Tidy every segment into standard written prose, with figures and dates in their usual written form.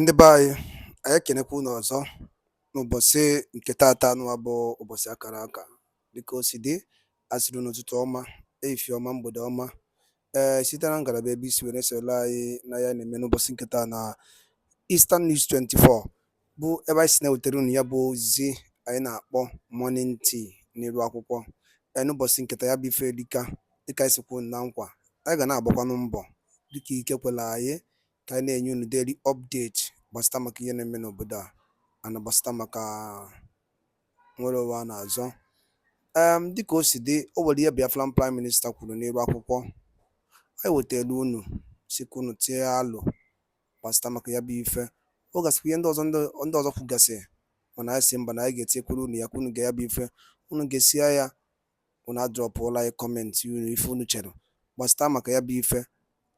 Ndị be anyị ekenekwa unu ọzọ n'ụbọchị nke taata nụwa bụ ụbọchị akara aka dịka o si dị asịrị n'ụtụtụ ọma ehihie ọma mgbede ọma site na ngalaba ebe isi were soro anyị na ya na-eme n'ụbọchị nke taa na Eastern News 24 bụ ebe anyị si na-ewetara unu ya bụ ozizi anyị na-akpọ morning tea n'iru akwụkwọ n'ụbọchị nketa ya bụ ife dịka anyị sikwu na nkwa anyị ga na-agbakwanụ mbọ dịka ike kwela anyị ka anyị na-enye unu daily update gbasịta maka ihe na-eme n'obodo a na gbasịta maka nwere ụwa a na-azọ dịka o si dị o nwere ihe Biafran Prime Minister kwuru n'elu akwụkwọ anyị wetara unu sikwa unu tie alụ gbasịta maka ya bụ ife ọ gasịkwa ihe ndị ọzọ kwugasị mana anyị si mba na anyị ga-etinyekwuru unu ya ka unu ga ya bụ ife unu ga-esi ya unu adrọpụla anyị kọmentị unu ife unu chere gbasịta maka ya bụ ife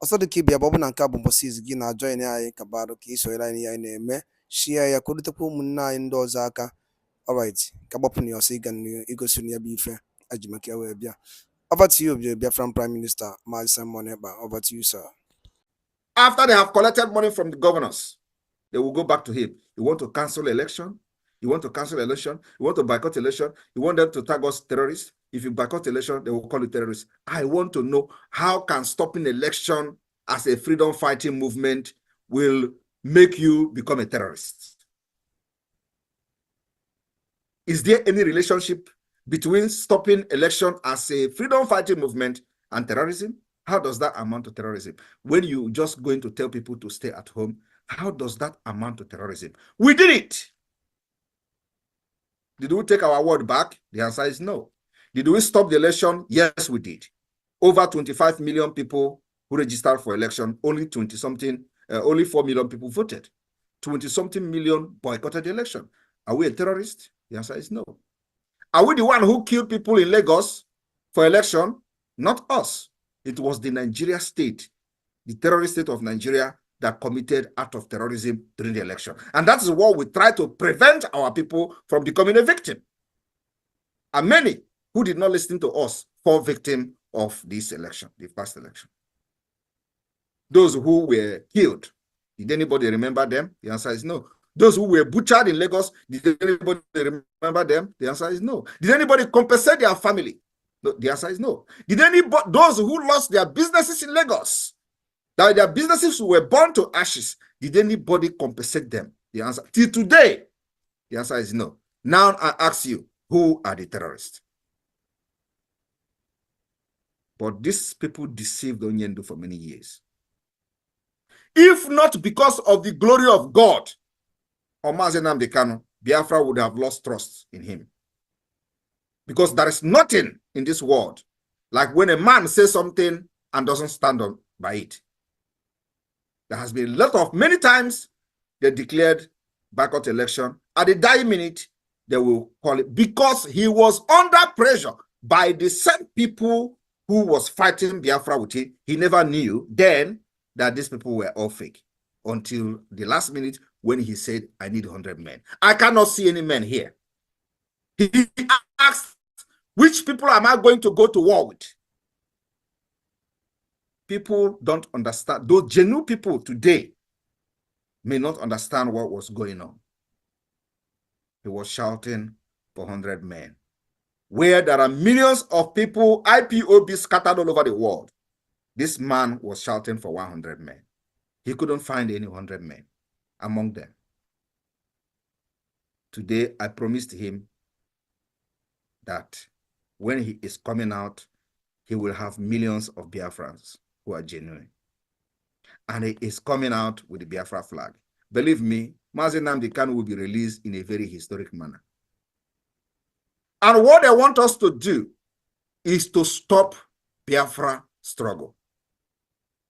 ọsọ dị ka ịbịa bụ ọ bụ na nke a bụ mbọsị izu gị na-ajọin anyị ka barụ ka isonyere anyị ihe anyị na-eme shia ya ka o rutekwa ụmụnne anyị ndị ọzọ aka alright ka gbapụ na ya ọsọ ịga igosi ya bụ ife aji maka ya wee bịa. Over to you, Biafran Prime Minister Mazi Simon Ekpa. Over to you, sir. After they have collected money from the governors, they will go back to him. You want to cancel election? You want to cancel election? You want to boycott election? You want them to tag us terrorists? If you boycott election, they will call you terrorists. I want to know how can stopping election as a freedom fighting movement will make you become a terrorist? Is there any relationship between stopping election as a freedom fighting movement and terrorism? How does that amount to terrorism? When you just going to tell people to stay at home, how does that amount to terrorism? We did it. Did we take our word back? The answer is no. Did we stop the election? Yes, we did. Over 25 million people who registered for election, only 4 million people voted. 20-something million boycotted the election. Are we a terrorist? The answer is no. Are we the one who killed people in Lagos for election? Not us. It was the Nigeria state, the terrorist state of Nigeria, that committed act of terrorism during the election. And that is what we try to prevent our people from becoming a victim. And many who did not listen to us fall victim of this election, the past election. Those who were killed, did anybody remember them? The answer is no. Those who were butchered in Lagos, did anybody remember them? The answer is no. Did anybody compensate their family? No, the answer is no. Did anybody, those who lost their businesses in Lagos, that their businesses were burned to ashes, did anybody compensate them? The answer, till today, the answer is no. Now I ask you, who are the terrorists? But these people deceived Onyendu for many years. If not because of the glory of God, Mazi Nnamdi Kanu, Biafra would have lost trust in him. Because there is nothing in this world like when a man says something and doesn't stand up by it. There has been many times they declared boycott election. At the dying minute, they will call it because he was under pressure by the same people who was fighting Biafra with him. He never knew then that these people were all fake until the last minute when he said, I need 100 men. I cannot see any men here. He asked, which people am I going to go to war with? People don't understand. Those genuine people today may not understand what was going on. He was shouting for 100 men. Where there are millions of people, IPOB scattered all over the world, this man was shouting for 100 men. He couldn't find any 100 men among them. Today, I promised him that when he is coming out, he will have millions of Biafrans who are genuine. And he is coming out with the Biafra flag. Believe me, Mazi Nnamdi Kanu will be released in a very historic manner. And what they want us to do is to stop Biafra struggle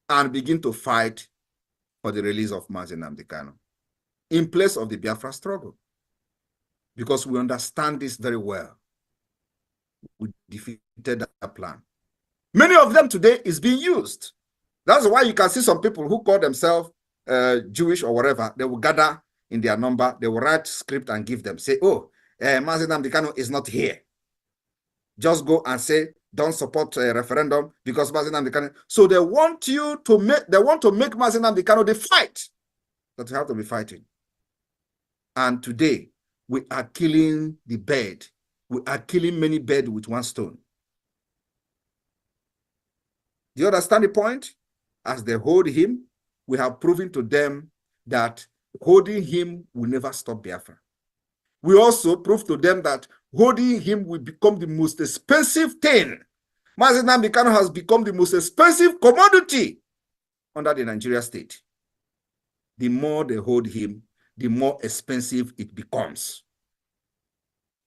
and begin to fight for the release of Mazi Nnamdi Kanu in place of the Biafra struggle. Because we understand this very well. We defeated that plan. Many of them today is being used. That's why you can see some people who call themselves Jewish or whatever. They will gather in their number. They will write script and give them. Say, oh, Mazi Nnamdi Kanu is not here. Just go and say, don't support a referendum because Mazi Nnamdi Kanu. So they want you to make, they want to make Mazi Nnamdi Kanu the fight that we have to be fighting. And today, we are killing the bird. We are killing many birds with one stone. Do you understand the point? As they hold him, we have proven to them that holding him will never stop Biafra. We also prove to them that holding him will become the most expensive thing. Mazi Nnamdi Kanu has become the most expensive commodity under the Nigeria state. The more they hold him, the more expensive it becomes.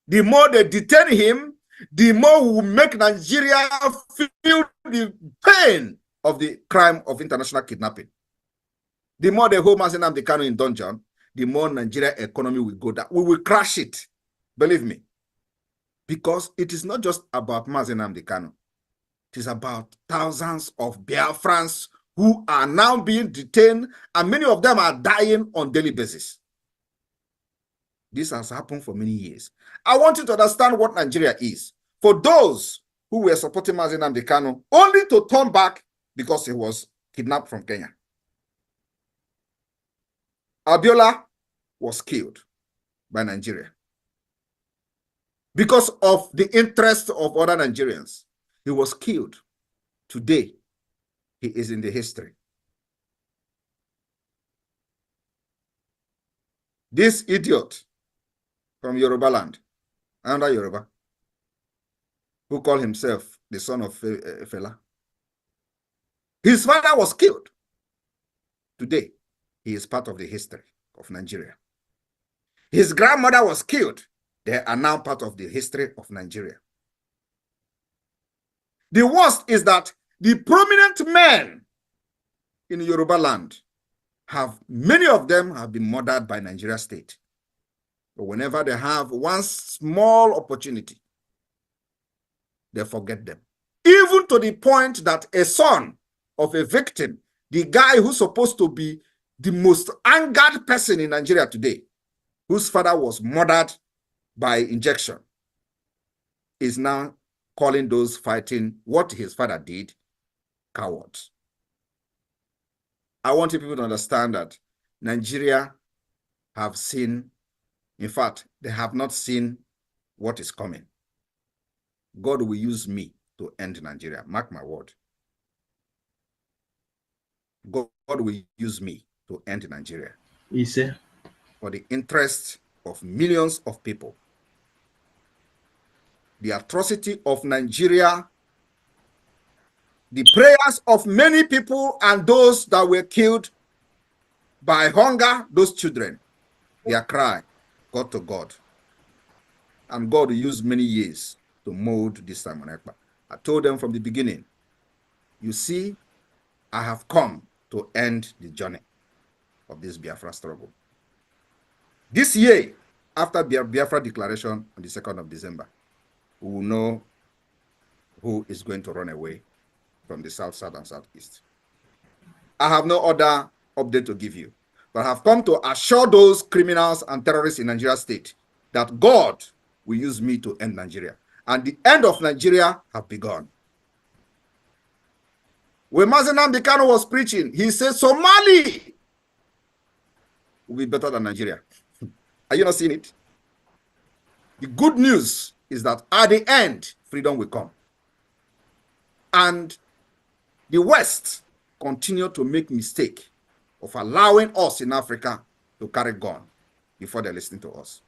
The more they detain him, the more we will make Nigeria feel the pain of the crime of international kidnapping. The more they hold Mazi Nnamdi Kanu in dungeon, the more Nigeria economy will go down. We will crash it, believe me. Because it is not just about Mazi Nnamdi Kanu. It is about thousands of Biafrans who are now being detained, and many of them are dying on daily basis. This has happened for many years. I want you to understand what Nigeria is. For those who were supporting Mazi Nnamdi Kanu, only to turn back because he was kidnapped from Kenya. Abiola was killed by Nigeria. Because of the interest of other Nigerians, he was killed. Today, he is in the history. This idiot from Yoruba land, under Yoruba, who called himself the son of Fela. His father was killed. Today, he is part of the history of Nigeria. His grandmother was killed. They are now part of the history of Nigeria. The worst is that the prominent men in Yoruba land many of them have been murdered by Nigeria state. But whenever they have one small opportunity, they forget them. Even to the point that a son of a victim, the guy who's supposed to be the most angered person in Nigeria today, whose father was murdered by injection, is now calling those fighting what his father did cowards. I want people to understand that Nigeria have seen, in fact, they have not seen what is coming. God will use me to end Nigeria. Mark my word. God will use me to end Nigeria. For the interest of millions of people. The atrocity of Nigeria, the prayers of many people and those that were killed by hunger, those children, their cry, God to God. And God used many years to mold this Simon Ekpa. I told them from the beginning, you see, I have come to end the journey of this Biafra struggle. This year, after Biafra declaration on the 2nd of December, we will know who is going to run away from the south, south, and southeast. I have no other update to give you, but I have come to assure those criminals and terrorists in Nigeria state that God will use me to end Nigeria. And the end of Nigeria have begun. When Mazi Nnamdi Kanu was preaching, he said Somali will be better than Nigeria. Are you not seeing it? The good news is that at the end, freedom will come. And the West continue to make mistake of allowing us in Africa to carry gun before they listen to us.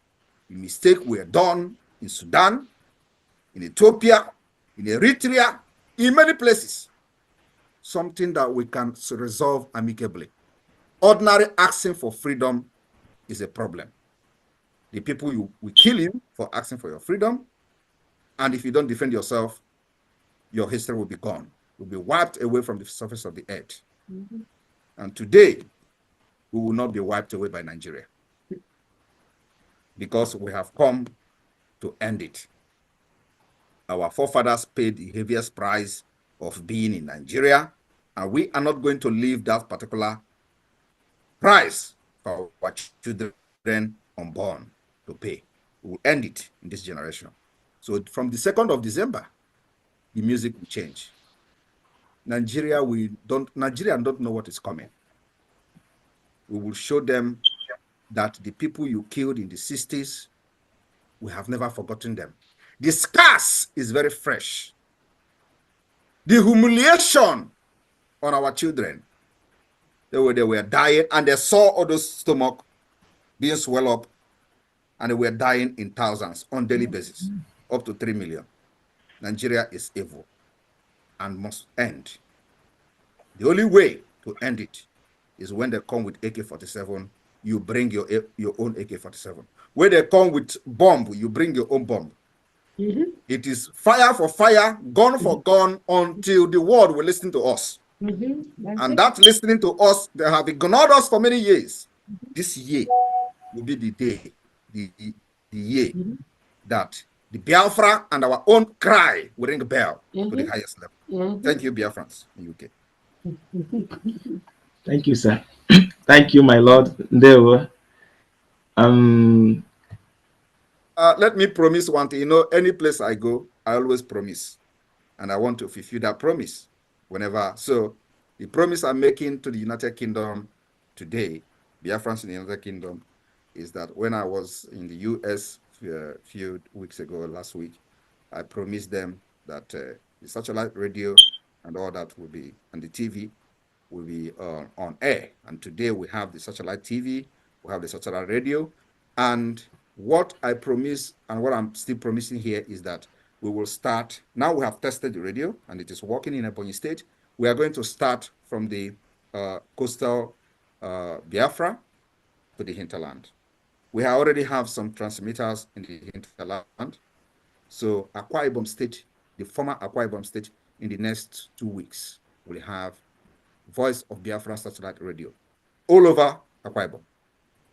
The mistake were done in Sudan, in Ethiopia, in Eritrea, in many places. Something that we can resolve amicably. Ordinary asking for freedom is a problem. The people you will kill you for asking for your freedom, and if you don't defend yourself, your history will be gone, will be wiped away from the surface of the earth. And today, we will not be wiped away by Nigeria because we have come to end it. Our forefathers paid the heaviest price of being in Nigeria, and we are not going to leave that particular price for our children unborn to pay. We will end it in this generation. So from the 2nd of December, the music will change. Nigeria don't know what is coming. We will show them that the people you killed in the 60s, we have never forgotten them. The scars is very fresh. The humiliation on our children, they were dying, and they saw all those stomach being swelled up, and they were dying in thousands on daily basis, up to 3 million. Nigeria is evil and must end. The only way to end it is when they come with AK-47, you bring your own AK-47. When they come with bomb, you bring your own bomb. It is fire for fire, gun for gun, until the world will listen to us. And that listening to us, they have ignored us for many years. This year will be the day, the year that the Biafra and our own cry will ring a bell to the highest level. Thank you, Biafrans in UK. Thank you, sir. Thank you, my lord. Ndewo. Let me promise one thing. You know, any place I go, I always promise. And I want to fulfill that promise whenever. So the promise I'm making to the United Kingdom today, Biafrans in the United Kingdom, is that when I was in the US a few weeks ago, last week, I promised them that the satellite radio and all that will be, and the TV will be on air. And today we have the satellite TV, we have the satellite radio, and what I promise and what I'm still promising here is that we will start. Now we have tested the radio and it is working in Ebonyi State. We are going to start from the coastal Biafra to the hinterland. We already have some transmitters in the hinterland. So Akwa Ibom State, the former Akwa Ibom State, in the next 2 weeks, will have Voice of Biafra satellite radio all over Akwa Ibom.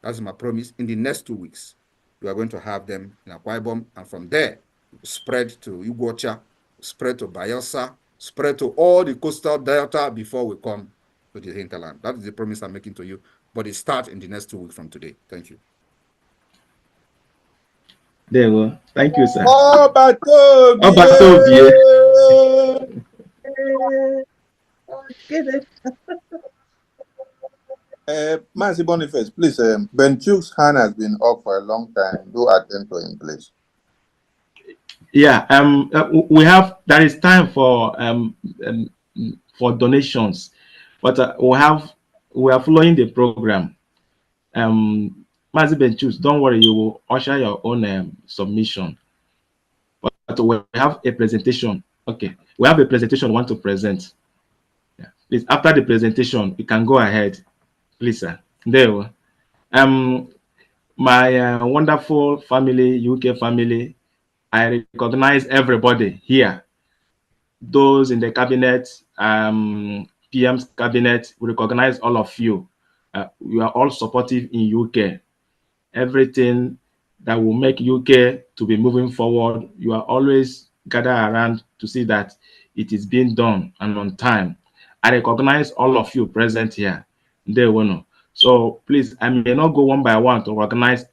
That's my promise. In the next 2 weeks, we are going to have them in Akwa Ibom, and from there, spread to Iguacha, spread to Bayelsa, spread to all the coastal delta before we come to the hinterland. That is the promise I'm making to you, but it starts in the next 2 weeks from today. Thank you. There we go. Thank you, sir. Mazi Boniface, please, Ben Chuk's hand has been up for a long time. Do attend to him, please. Yeah, we have, there is time for donations, but we are following the program. Mazi Benchus, don't worry, you will usher your own submission. But we have a presentation. Okay, we have a presentation we want to present. Yeah. Please, after the presentation, you can go ahead. Please, sir. There we go. My wonderful family, UK family, I recognize everybody here. Those in the cabinet, PM's cabinet, we recognize all of you. You are all supportive in UK. Everything that will make UK to be moving forward, you are always gather around to see that it is being done and on time. I recognize all of you present here. So please, I may not go one by one to recognize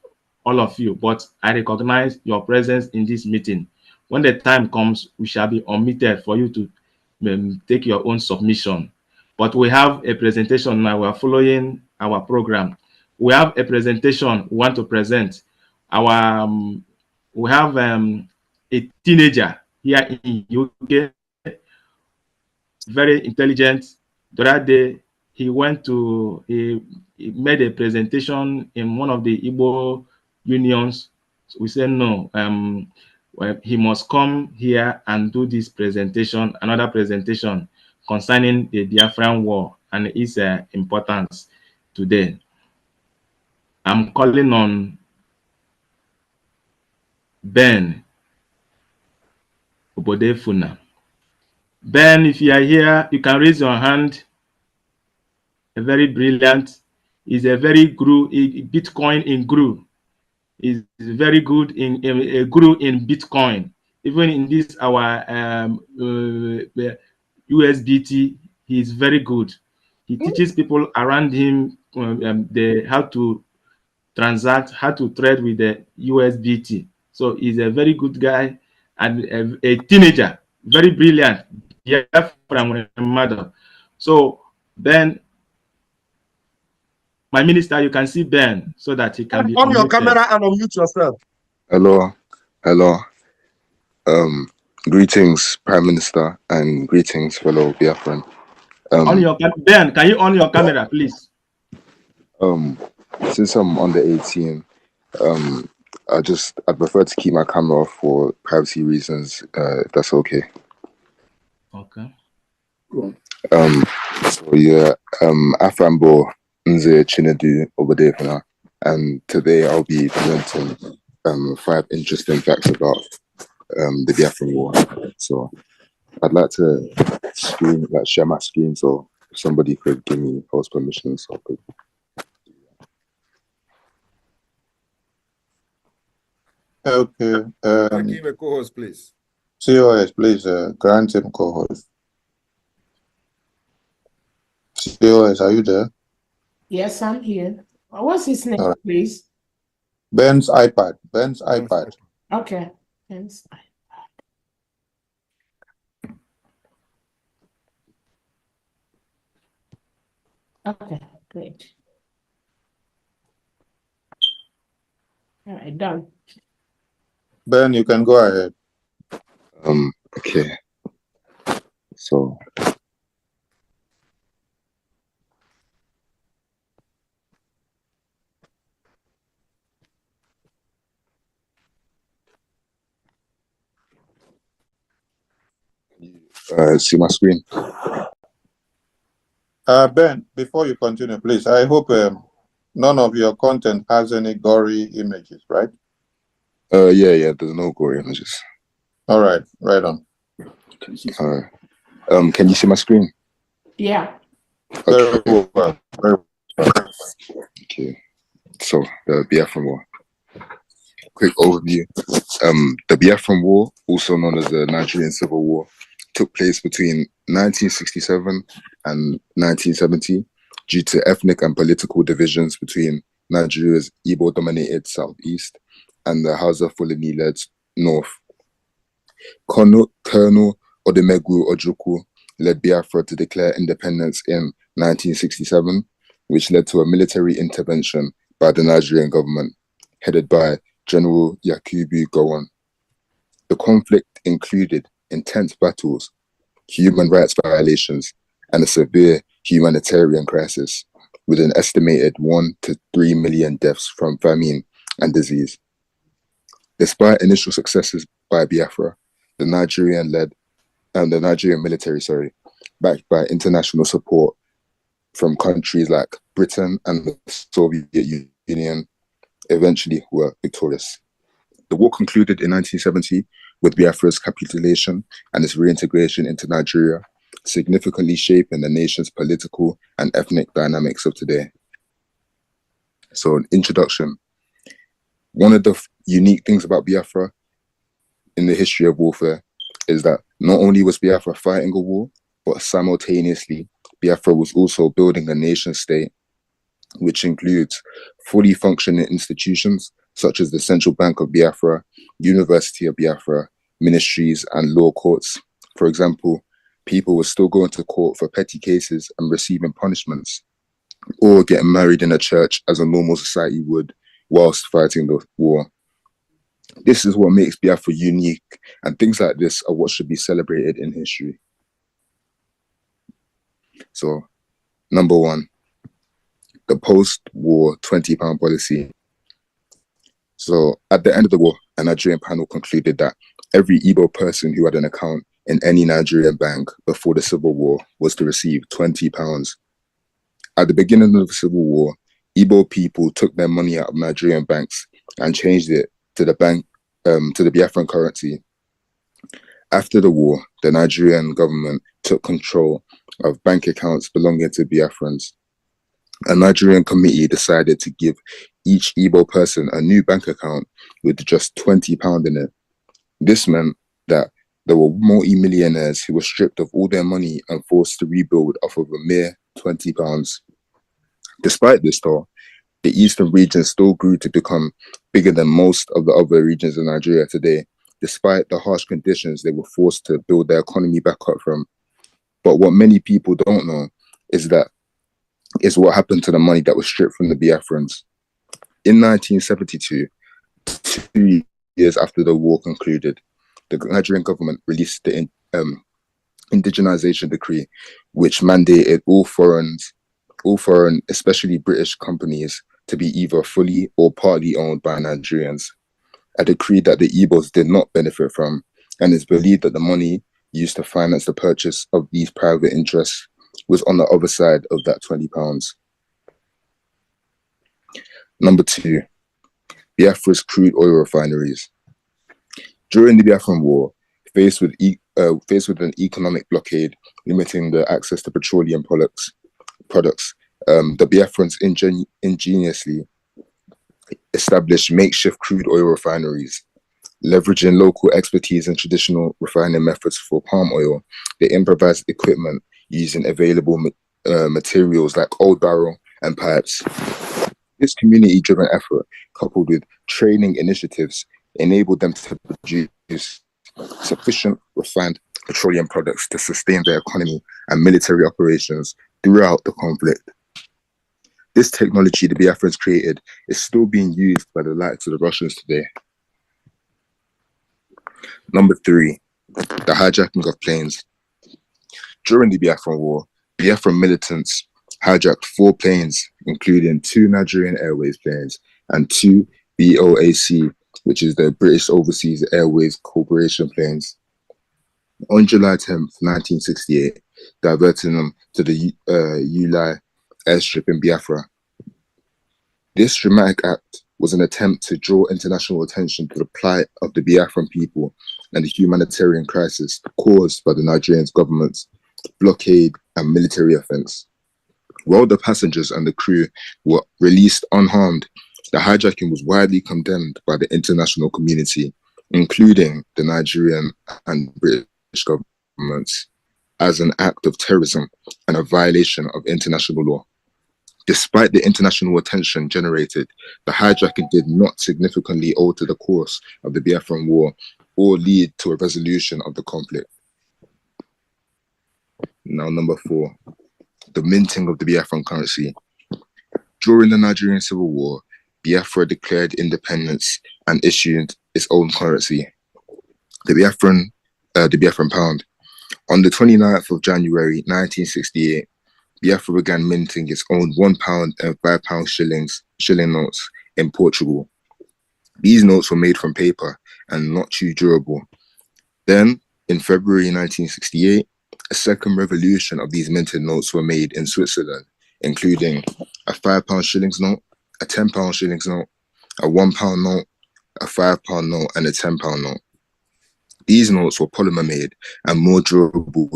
all of you, but I recognize your presence in this meeting. When the time comes, we shall be unmuted for you to take your own submission. But we have a presentation now. We are following our program. We have a presentation we want to present. We have a teenager here in UK, very intelligent. The other day, he made a presentation in one of the Igbo unions. So we said no, he must come here and do this presentation, another presentation concerning the Biafran war and its importance today. I'm calling on Ben Obodefuna. Ben, if you are here, you can raise your hand. A very brilliant. He's a very Bitcoin in GRU. Is very good in GRU in Bitcoin. Even in this our USDT, he is very good. He teaches people around him how to transact, how to trade with the USDT. So he's a very good guy and a teenager, very brilliant. From mother. So then, My minister, you can see Ben so that he can be on your unmuted. camera and unmute yourself. Hello, hello. Greetings, Prime Minister, and greetings, fellow Biafran. Ben, can you on your camera, please? Since I'm under 18, I prefer to keep my camera off for privacy reasons, if that's okay. Okay. So yeah, Afambo Nze Chinedu over there for now. And today I'll be presenting 5 interesting facts about the Biafran War. So I'd like to share my screen, so if somebody could give me post permission, so I could. Okay. Give him a co-host, please. COS, please grant him co-host. COS, are you there? Yes, I'm here. What's his name, All right. please? Ben's iPad. Ben's iPad. Okay. Ben's iPad. Okay, great. All right, done. Ben, you can go ahead. Okay. So see my screen? Ben, before you continue, please, I hope none of your content has any gory images, right? Yeah, there's no gory images. All right, right on. All right. Can you see my screen? Yeah. Very well. Very well. Okay. So the Biafran War. Quick overview. The Biafran War, also known as the Nigerian Civil War, took place between 1967 and 1970 due to ethnic and political divisions between Nigeria's Igbo-dominated southeast and the Hausa Fulani-led north. Colonel Odemegwu Ojukwu led Biafra to declare independence in 1967, which led to a military intervention by the Nigerian government, headed by General Yakubu Gowon. The conflict included intense battles, human rights violations, and a severe humanitarian crisis, with an estimated 1 to 3 million deaths from famine and disease. Despite initial successes by Biafra, the Nigerian military, backed by international support from countries like Britain and the Soviet Union, eventually were victorious. The war concluded in 1970 with Biafra's capitulation and its reintegration into Nigeria, significantly shaping the nation's political and ethnic dynamics of today. So, an introduction. One of the unique things about Biafra in the history of warfare is that not only was Biafra fighting a war, but simultaneously, Biafra was also building a nation state, which includes fully functioning institutions such as the Central Bank of Biafra, University of Biafra, ministries, and law courts. For example, people were still going to court for petty cases and receiving punishments, or getting married in a church as a normal society would whilst fighting the war. This is what makes Biafra unique, and things like this are what should be celebrated in history. So, number 1, the post-war £20 policy. So at the end of the war, a Nigerian panel concluded that every Igbo person who had an account in any Nigerian bank before the Civil War was to receive £20. At the beginning of the Civil War, Igbo people took their money out of Nigerian banks and changed it to the Biafran currency. After the war, the Nigerian government took control of bank accounts belonging to Biafrans. A Nigerian committee decided to give each Igbo person a new bank account with just £20 in it. This meant that there were multi-millionaires who were stripped of all their money and forced to rebuild off of a mere £20. Despite this, though, the eastern region still grew to become bigger than most of the other regions in Nigeria today, despite the harsh conditions they were forced to build their economy back up from. But what many people don't know is that is what happened to the money that was stripped from the Biafrans. In 1972, 2 years after the war concluded, the Nigerian government released the indigenization decree, which mandated all foreign, especially British companies, to be either fully or partly owned by Nigerians. A decree that the Igbos did not benefit from, and it's believed that the money used to finance the purchase of these private interests was on the other side of that £20. Number 2, Biafra's crude oil refineries. During the Biafran War, faced with an economic blockade limiting the access to petroleum products, the Biafrans ingeniously established makeshift crude oil refineries. Leveraging local expertise and traditional refining methods for palm oil, they improvised equipment using available materials like old barrel and pipes. This community-driven effort, coupled with training initiatives, enabled them to produce sufficient refined petroleum products to sustain their economy and military operations throughout the conflict. This technology the Biafrans created is still being used by the likes of the Russians today. Number 3, the hijacking of planes. During the Biafran War, Biafran militants hijacked 4 planes, including 2 Nigerian Airways planes and 2 BOAC, which is the British Overseas Airways Corporation planes, on July 10th, 1968, diverting them to the Ulai airstrip in Biafra. This dramatic act was an attempt to draw international attention to the plight of the Biafran people and the humanitarian crisis caused by the Nigerian government's blockade and military offense. While the passengers and the crew were released unharmed, the hijacking was widely condemned by the international community, including the Nigerian and British governments, as an act of terrorism and a violation of international law. Despite the international attention generated, the hijacking did not significantly alter the course of the Biafran War or lead to a resolution of the conflict. Now, number 4, the minting of the Biafran currency. During the Nigerian Civil War, Biafra declared independence and issued its own currency, the Biafran pound. On the 29th of January 1968, Biafra began minting its own £1 and £5 shilling notes in Portugal. These notes were made from paper and not too durable. Then, in February 1968, a second revolution of these minted notes were made in Switzerland, including a £5 shillings note, a £10 shillings note, a £1 note, a £5 note, and a £10 note. These notes were polymer made and more durable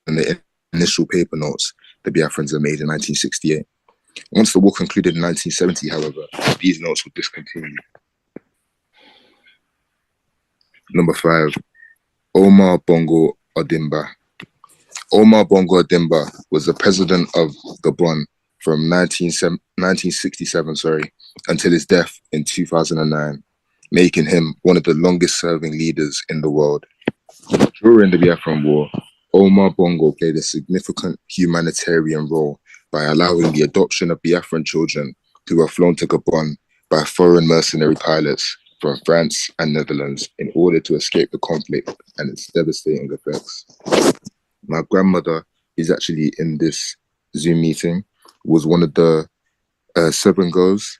than the initial paper notes the Biafrans had made in 1968. Once the war concluded in 1970, however, these notes were discontinued. Number 5, Omar Bongo Ondimba. Omar Bongo Ondimba was the president of Gabon from 1967 until his death in 2009, making him one of the longest serving leaders in the world. During the Biafran War, Omar Bongo played a significant humanitarian role by allowing the adoption of Biafran children who were flown to Gabon by foreign mercenary pilots from France and Netherlands in order to escape the conflict and its devastating effects. My grandmother, who's actually in this Zoom meeting, was one of the 7 girls,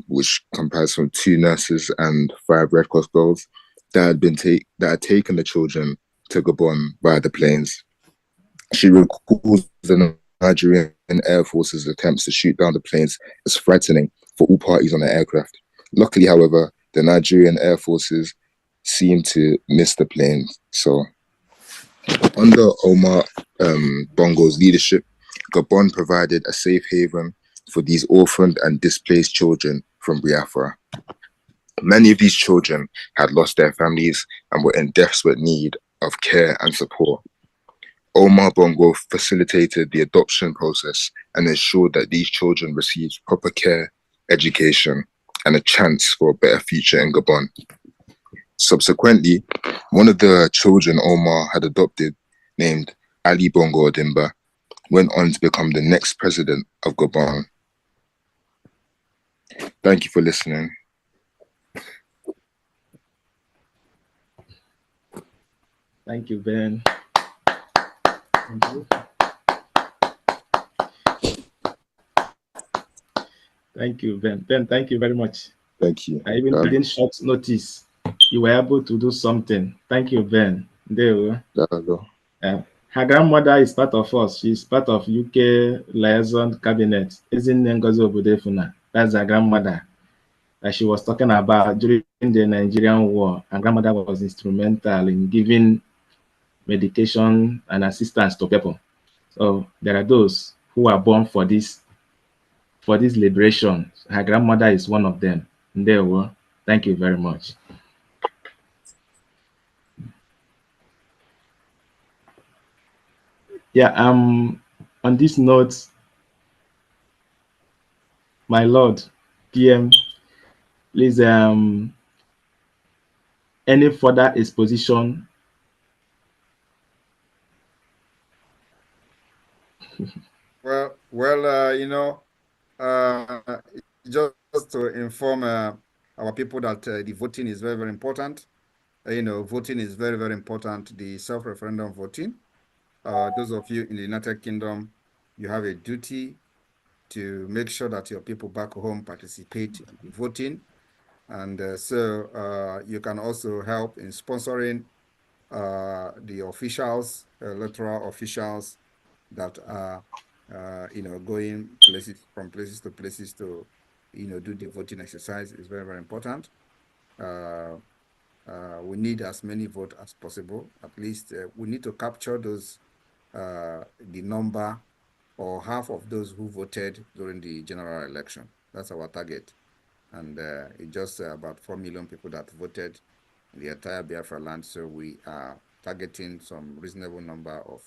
which comprised from 2 nurses and 5 Red Cross girls that had taken the children to Gabon via the planes. She recalls the Nigerian Air Force's attempts to shoot down the planes as frightening for all parties on the aircraft. Luckily, however, the Nigerian Air Forces seemed to miss the planes. So, under Omar Bongo's leadership, Gabon provided a safe haven for these orphaned and displaced children from Biafra. Many of these children had lost their families and were in desperate need of care and support. Omar Bongo facilitated the adoption process and ensured that these children received proper care, education, and a chance for a better future in Gabon. Subsequently, one of the children Omar had adopted, named Ali Bongo Ondimba, went on to become the next president of Gabon. Thank you for listening. Thank you, Ben. Thank you. Thank you, Ben. Ben, thank you very much. Thank you. Even within short notice, you were able to do something. Thank you, Ben. There we go. Her grandmother is part of us. She's part of UK liaison cabinet. Isn't Ngozi Obudefuna? That's her grandmother that she was talking about during the Nigerian war. Her grandmother was instrumental in giving medication and assistance to people. So there are those who are born for this liberation. Her grandmother is one of them. There we go. Thank you very much. Yeah, on this note, my Lord, PM, please, any further exposition? Well, just to inform our people that the voting is very, very important. Voting is very, very important. The self-referendum voting. Those of you in the United Kingdom, you have a duty to make sure that your people back home participate in the voting. And so you can also help in sponsoring the officials, electoral officials that are, going from places to places to, do the voting exercise is very, very important. We need as many votes as possible. At least we need to capture those, the number or half of those who voted during the general election. That's our target. And it's just about 4 million people that voted in the entire Biafra land. So we are targeting some reasonable number of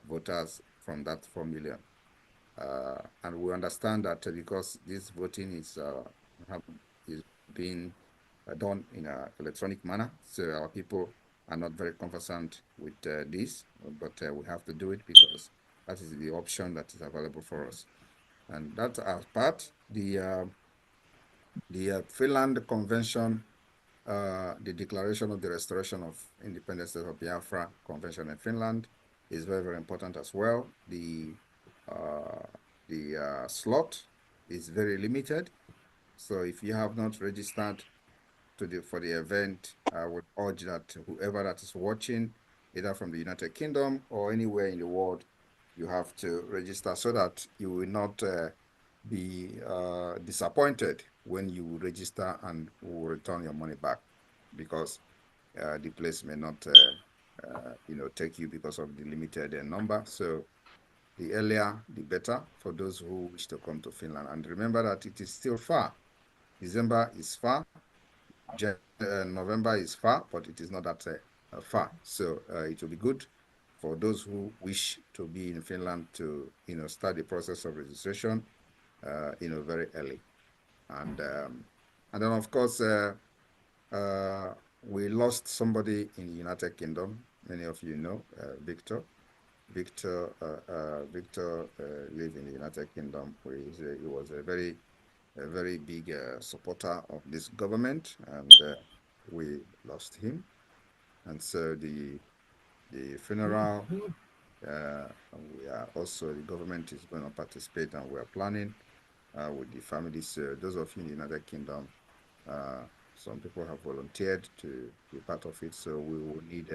voters from that 4 million. And we understand that because this voting is being done in an electronic manner, so our people are not very conversant with this, but we have to do it because that is the option that is available for us. And that's our part. The Finland Convention, the Declaration of the Restoration of Independence of Biafra Convention in Finland is very, very important as well. The slot is very limited. So if you have not registered for the event, I would urge that whoever that is watching, either from the United Kingdom or anywhere in the world, you have to register so that you will not be disappointed when you register and will return your money back, because the place may not take you because of the limited number. So the earlier the better for those who wish to come to Finland. And remember that it is still far. December is far, November is far, but it is not that far. So it will be good for those who wish to be in Finland to start the process of registration very early. And then of course we lost somebody in the United Kingdom. Many of you know Victor. Victor lived in the United Kingdom. He was a very big supporter of this government, and we lost him. And so the funeral, we are also, the government is going to participate, and we are planning with the families. Those of you in the United Kingdom, some people have volunteered to be part of it, so we will need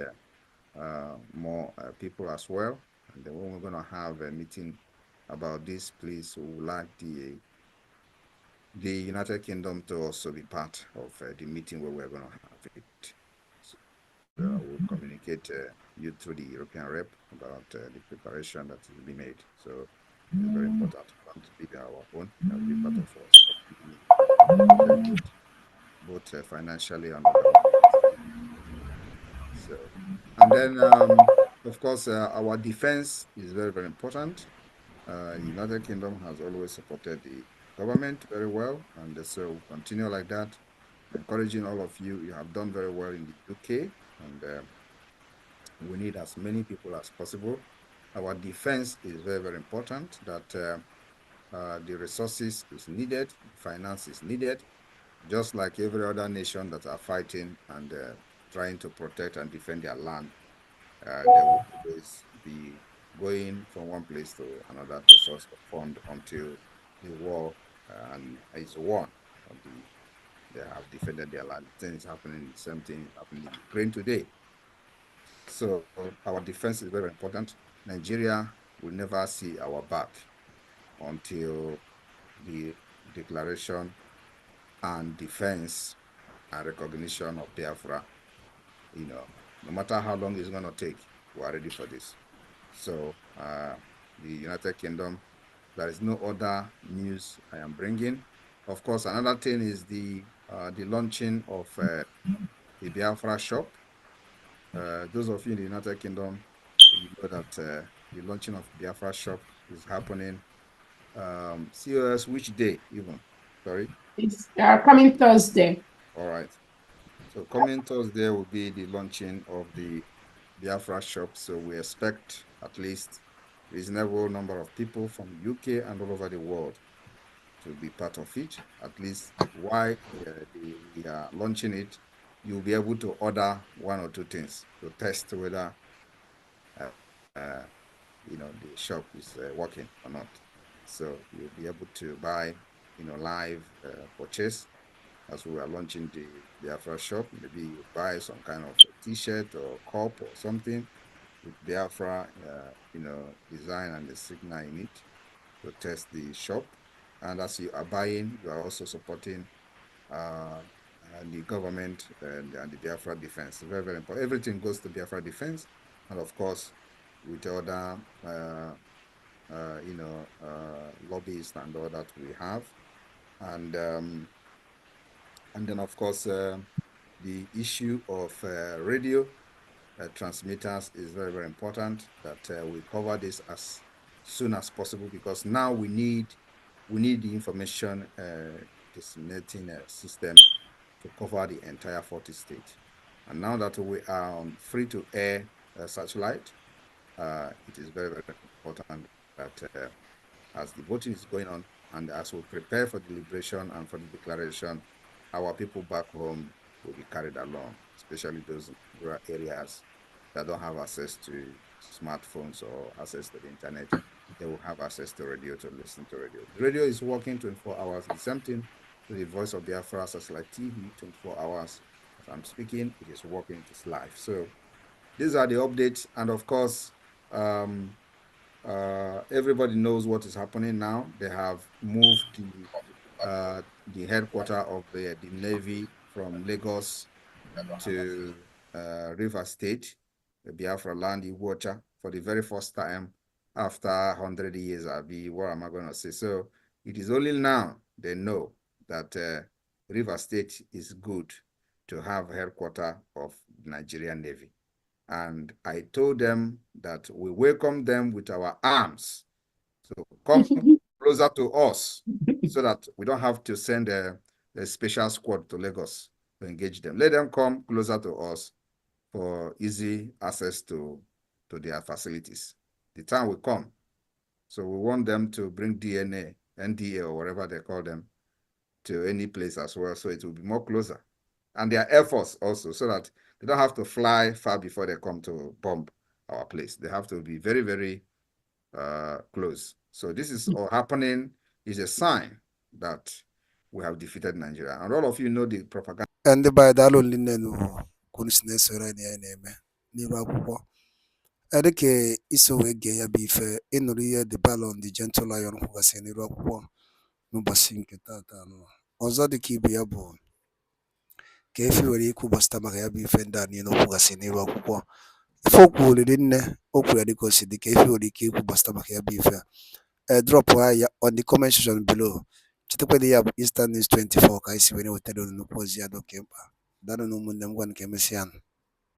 more people as well. And then when we're going to have a meeting about this, please, we would like the United Kingdom to also be part of the meeting where we're going to have it. So we'll communicate you through the European rep about the preparation that will be made. So it's very important to be our own, be part of us. Very good, both financially and otherwise. So, and then of course our defense is very, very important. United Kingdom has always supported the government very well, and so we'll continue like that, encouraging all of you. You have done very well in the UK, and we need as many people as possible our defense is very, very important, that the resources is needed, finance is needed, just like every other nation that are fighting and trying to protect and defend their land. They will always be going from one place to another to source the fund until the war and is won. Or they have defended their land. Things happening, the same thing happening in Ukraine today. So our defense is very important. Nigeria will never see our back until the declaration and defense and recognition of Biafra. No matter how long it's going to take, we're ready for this. So the United Kingdom, there is no other news I am bringing. Of course, another thing is the launching of the Biafra shop. Those of you in the United Kingdom, you know that the launching of Biafra shop is happening. COS, which day even? Sorry? It's coming Thursday. All right. So coming Thursday will be the launching of the Biafra shop. So we expect at least reasonable number of people from UK and all over the world to be part of it. At least while we are launching it, you'll be able to order one or two things to test whether the shop is working or not. So you'll be able to buy live purchase as we are launching the Biafra shop. Maybe you buy some kind of t-shirt or cup or something with Biafra design and the signal in it to test the shop. And as you are buying, you are also supporting the government and the Biafra defense. Very, very important. Everything goes to Biafra defense, and of course, with other lobbyists and all that we have, and then of course the issue of radio transmitters is very, very important, that we cover this as soon as possible, because now we need the information disseminating system to cover the entire 40 states. And now that we are on free-to-air satellite, it is very, very important that as the voting is going on and as we prepare for the liberation and for the declaration, our people back home will be carried along, especially those rural areas that don't have access to smartphones or access to the internet. They will have access to radio to listen to radio. The radio is working 24 hours. The same thing to the Voice of Biafra satellite TV, 24 hours. As I'm speaking, it is working, it is live. So these are the updates. And of course, everybody knows what is happening now. They have moved the headquarters of the Navy from Lagos to River State, the Biafra land in water, for the very first time after 100 years. What am I going to say? So it is only now they know that River State is good to have headquarters of the Nigerian Navy. And I told them that we welcome them with our arms. So come closer to us so that we don't have to send a special squad to Lagos to engage them. Let them come closer to us for easy access to their facilities. The time will come. So we want them to bring DNA, NDA, or whatever they call them, to any place as well, so it will be more closer. And their efforts also, so that they don't have to fly far before they come to bomb our place. They have to be very, very close. So this is all happening, is a sign that we have defeated Nigeria. And all of you know the propaganda. ndị be anyị daalụ nne kwunu si na-esoro anyị ya na-eme n'iru akwụkwọ dịka iso wee gee ya bụ ife ịnụrụ ihe the Balon the Gentle Lion kwugasị n'iru akwụkwọ n'ụbọchị nke taata ọzọ dịka ibe ya bụ ka efi nwere ikwu gbasịta maka ya bụ ife ndị a niile o kwugasị n'iru akwụkwọ ife o kwuriri nne o kwuru ya dịka o si dị ka efi nwere ike ikwu gbasịta maka ya bụ ife drop ya on the comment section below. Chetakwana ya bụ Eastern News 24 ka anyị si were wetara unu nnukwu ozi ya dị oke mkpa. Daalụ na ụmụnne m, gwa nke emesịa.